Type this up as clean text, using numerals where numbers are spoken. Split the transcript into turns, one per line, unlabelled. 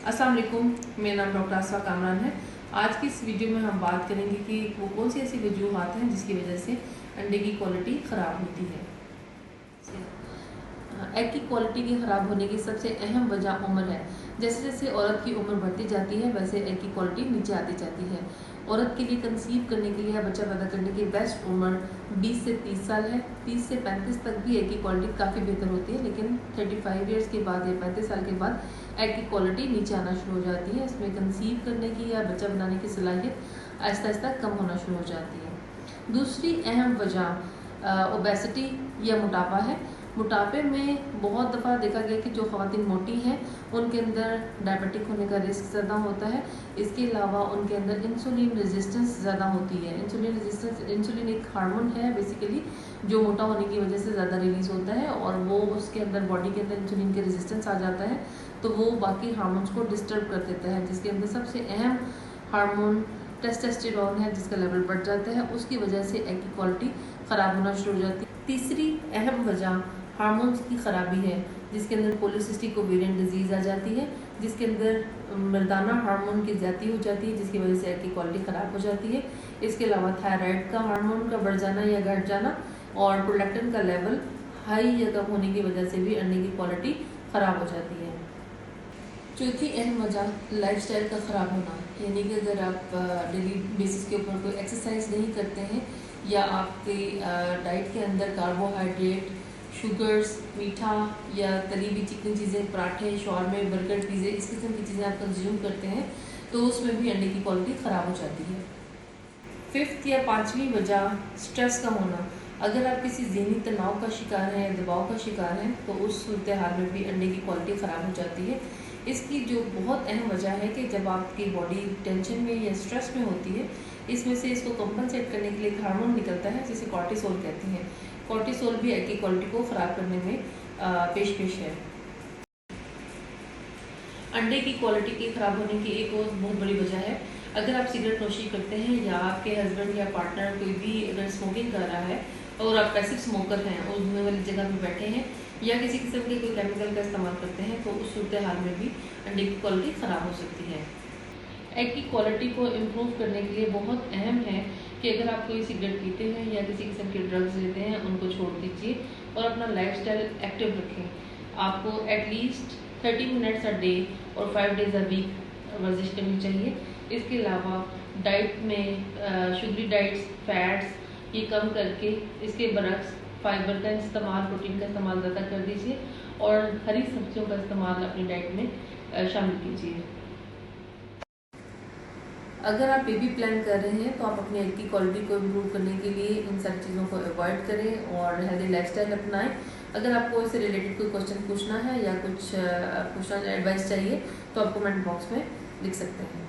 अस्सलाम वालेकुम, मेरा नाम डॉक्टर आसफा कामरान है। आज की इस वीडियो में हम बात करेंगे कि वो कौन सी ऐसी वजूहात हैं जिसकी वजह से अंडे की क्वालिटी ख़राब होती है। एग की क्वालिटी के ख़राब होने की सबसे अहम वजह उम्र है। जैसे जैसे औरत की उम्र बढ़ती जाती है वैसे एग की क्वालिटी नीचे आती जाती है। औरत के लिए कंसीव करने के लिए या बच्चा पैदा करने की बेस्ट उम्र 20 से 30 साल है। 30 से 35 तक भी एग की क्वालिटी काफ़ी बेहतर होती है, लेकिन 35 ईयर्स के बाद या 35 साल के बाद एग की क्वालिटी नीचे आना शुरू हो जाती है। इसमें कंसीव करने की या बच्चा बनाने की सलाहियत आहिस्ता आहिस्ता कम होना शुरू हो जाती है। दूसरी अहम वजह ओबेसिटी या मोटापा है। मोटापे में बहुत दफ़ा देखा गया कि जो ख़वातीन मोटी हैं उनके अंदर डायबिटिक होने का रिस्क ज़्यादा होता है। इसके अलावा उनके अंदर इंसुलिन रेजिस्टेंस ज़्यादा होती है। इंसुलिन एक हार्मोन है बेसिकली जो मोटा होने की वजह से ज़्यादा रिलीज़ होता है और वो उसके अंदर बॉडी के अंदर इंसुलिन के रेजिस्टेंस आ जाता है तो वो बाकी हार्मोन्स को डिस्टर्ब कर देता है, जिसके अंदर सबसे अहम हार्मोन टेस्टोस्टेरोन है जिसका लेवल बढ़ जाता है। उसकी वजह से एग की क्वालिटी ख़राब होना शुरू हो जाती है। तीसरी अहम वजह हार्मोन्स की ख़राबी है, जिसके अंदर पॉलीसिस्टिक ओवेरियन डिजीज़ आ जाती है, जिसके अंदर मर्दाना हार्मोन की ज़्यादती हो जाती है, जिसकी वजह से एग की क्वालिटी ख़राब हो जाती है। इसके अलावा थायराइड का हार्मोन का बढ़ जाना या घट जाना और प्रोलैक्टिन का लेवल हाई या कम होने की वजह से भी अंडे की क्वालिटी ख़राब हो जाती है। चौथी अहम वजह लाइफस्टाइल का ख़राब होना, यानी कि अगर आप डेली बेसिस के ऊपर कोई एक्सरसाइज नहीं करते हैं या आपके डाइट के अंदर कार्बोहाइड्रेट, शुगर्स, मीठा या तली हुई चिकनी चीज़ें, पराठे, शॉर्मे, बर्गर, पिज़्ज़े, इस किस्म की चीज़ें आप कंज्यूम करते हैं तो उसमें भी अंडे की क्वालिटी ख़राब हो जाती है। फिफ्थ या पाँचवीं वजह स्ट्रेस का होना। अगर आप किसी ज़हनी तनाव का शिकार हैं या दबाव का शिकार हैं तो उस सूरत हाल में भी अंडे की क्वालिटी ख़राब हो जाती है। इसकी जो बहुत अहम वजह है कि जब आपकी बॉडी टेंशन में या स्ट्रेस में होती है, इसमें से इसको कंपनसेट करने के लिए एक हार्मोन निकलता है जिसे कॉर्टिसोल कहते हैं। कॉर्टिसोल भी एग की क्वालिटी को ख़राब करने में पेश है। अंडे की क्वालिटी के ख़राब होने की एक और बहुत बड़ी वजह है, अगर आप सिगरेट नोशी करते हैं या आपके हस्बैंड या पार्टनर कोई भी अगर स्मोकिंग कर रहा है और आप पैसिव स्मोकर हैं और धुएं वाली जगह पे बैठे हैं या किसी किस्म के कोई केमिकल का इस्तेमाल करते हैं तो उस सूरत हाल में भी अंडे की क्वालिटी ख़राब हो सकती है। एग की क्वालिटी को इम्प्रूव करने के लिए बहुत अहम है कि अगर आप कोई सिगरेट पीते हैं या किसी किस्म के ड्रग्स लेते हैं उनको छोड़ दीजिए और अपना लाइफस्टाइल एक्टिव रखें। आपको एटलीस्ट 30 मिनट्स अ डे और 5 डेज़ अ वीक वर्जिश करनी चाहिए। इसके अलावा डाइट में शुगरी डाइट्स, फैट्स ये कम करके इसके बरक्स फाइबर का इस्तेमाल, प्रोटीन का इस्तेमाल ज़्यादा कर दीजिए और हरी सब्जियों का इस्तेमाल अपनी डाइट में शामिल कीजिए। अगर आप बेबी प्लान कर रहे हैं तो आप अपनी एग की क्वालिटी को इम्प्रूव करने के लिए इन सारी चीज़ों को अवॉइड करें और हेल्दी लाइफस्टाइल अपनाएं। अगर आपको इससे रिलेटेड कोई क्वेश्चन पूछना है या कुछ पूछना एडवाइस चाहिए तो आप कमेंट बॉक्स में लिख सकते हैं।